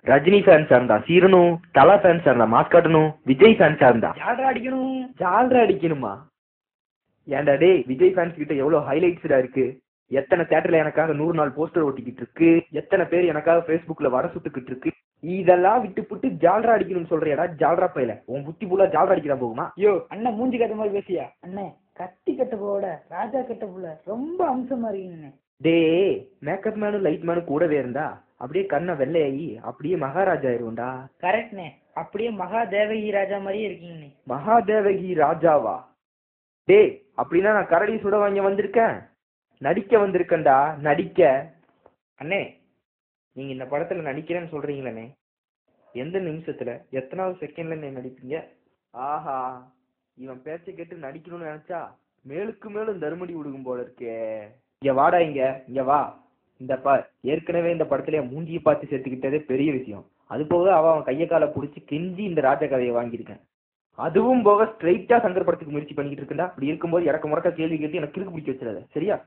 ரஜினி ஃபேன்ஸா இருந்தா சீரனும், தலா ஃபேன்ஸா இருந்தா மாஸ்க் காட்டணும், விஜய் ஃபேன்ஸா இருந்தா ஜால்ரா அடிக்கணும். ஜால்ரா அடிக்கணுமா? ஏன்டா டேய், விஜய் ஃபேன்ஸ் கிட்ட எவ்வளவு ஹைலைட்ஸ்டா இருக்கு. எத்தனை தியேட்டர்ல எனக்காக 100 நாள் போஸ்டர் ஒட்டிக்கிட்டு இருக்கு, எத்தனை பேர் எனக்காக Facebookல வர சுட்டுக்கிட்டு இருக்கு. இதெல்லாம் விட்டு புட்டு ஜால்ரா அடிக்கணும்னு சொல்றியாடா ஜால்ரா பையல. உன் புத்தி புள்ள ஜால்ரா அடிக்கிறா போகுமா? ஐயோ அண்ணன் மூஞ்சி கட்ட மாதிரி பேசியா? அண்ணே கத்தி கட்ட போட ராஜா கட்ட புள்ள ரொம்ப அம்சமா இருக்கீங்க. டேய், மேக்கப் மேனும் லைட் மேனும் கூடவே இருந்தா அப்படியே கண்ணை வெள்ளையாகி அப்படியே மகாராஜா ஆயிரும்டா. கரெக்ட்னே, அப்படியே மகா தேவகி ராஜா மாதிரியே இருக்கீங்கண்ணே. மகாதேவகி ராஜாவா? டேய், அப்படின்னா நான் கரடி சுட வாங்க வந்திருக்கேன், நடிக்க வந்திருக்கேன்டா, நடிக்க. அண்ணே, நீங்க இந்த படத்துல நடிக்கிறேன்னு சொல்றீங்களே, எந்த நிமிஷத்துல எத்தனாவது செகண்ட்ல நடிப்பீங்க? ஆஹா, இவன் பேச்ச கேட்டு நடிக்கணும்னு நினைச்சா மேலுக்கு மேலும் தருமடி விடுக்கும் போல இருக்கே. இங்க வாடா, இங்க வா. இந்த ஏற்கனவே இந்த படத்துல மூஞ்சியை பார்த்து சேர்த்துக்கிட்டதே பெரிய விஷயம். அது போக அவன் கையை காலை பிடிச்சி கெஞ்சி இந்த ராஜா கதையை வாங்கியிருக்கேன். அதுவும் போக ஸ்ட்ரைட்டா சங்கர் படத்துக்கு முயற்சி பண்ணிக்கிட்டு இருக்கா. அப்படி இருக்கும்போது இறக்க முறக்க கேள்வி கேட்டு எனக்கு கிறுக்கு பிடிக்க வச்சிடாத, சரியா?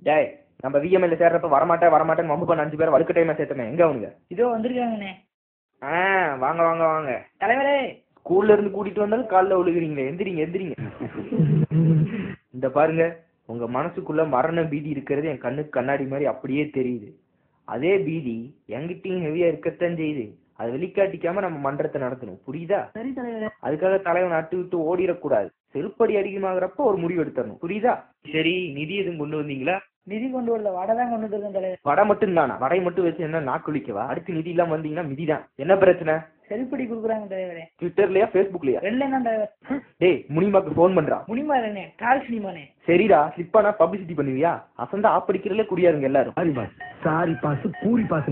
டேய், நம்ம விஎம்எல்ல சேர்றப்ப வரமாட்டேன்னு மம்பு பண்ண 5 பேர் வழுக்க டைமா சேர்த்தனே, எங்க அவனுங்க? இதோ வந்திருக்காங்கண்ணே. வாங்க வாங்க வாங்க. தலைவரே, ஸ்கூல்ல இருந்து கூட்டிட்டு வந்தாலும் காலில் விழுகிறீங்களே, எந்திரிங்க. இந்த பாருங்க, உங்க மனசுக்குள்ள மரண பீதி இருக்கிறது என் கண்ணுக்கு கண்ணாடி மாதிரி அப்படியே தெரியுது. அதே பீதி எங்கிட்டையும் ஹெவியா இருக்கத்தான் செய்யுது. அதை வெளிக்காட்டிக்காம நம்ம மன்றத்தை நடத்தணும், புரியுதா? சரி தலைவரே. அதுக்காக தலைவன் நட்டு விட்டு ஓடிடக்கூடாது. செருப்படி அதிகமாகறப்ப ஒரு முடிவு எடுத்துடணும், புரியுதா? சரி, நிதி எதுவும் கொண்டு வந்தீங்களா? நிதி கொண்டு வரல, வடை தான் கொண்டு வந்திருக்கேன் தலைவர். வடை மட்டும் தானா? வடை மட்டும் வச்சு என்ன நாக்குளிக்கவா? அடுத்து நிதி இல்லாம வந்தீங்கன்னா மிதிதான். என்ன பிரச்சனை? செருப்படி கொடுக்குறாங்க தலைவரே. ட்விட்டர்லயா Facebookலயா? ரெண்டுல தான் தலைவர். டேய், முனிமாக்கு போன் பண்றா. முனிமா இல்லைண்ணே, கால் சினிமானே. சரிடா, ஸ்லிப்பானா பப்ளிசிட்டி பண்ணுவியா? அசந்தா ஆப்படிக்கிறதுல குடியாருங்க எல்லாரும். சாரி பாஸ், பூரி பாஸ்.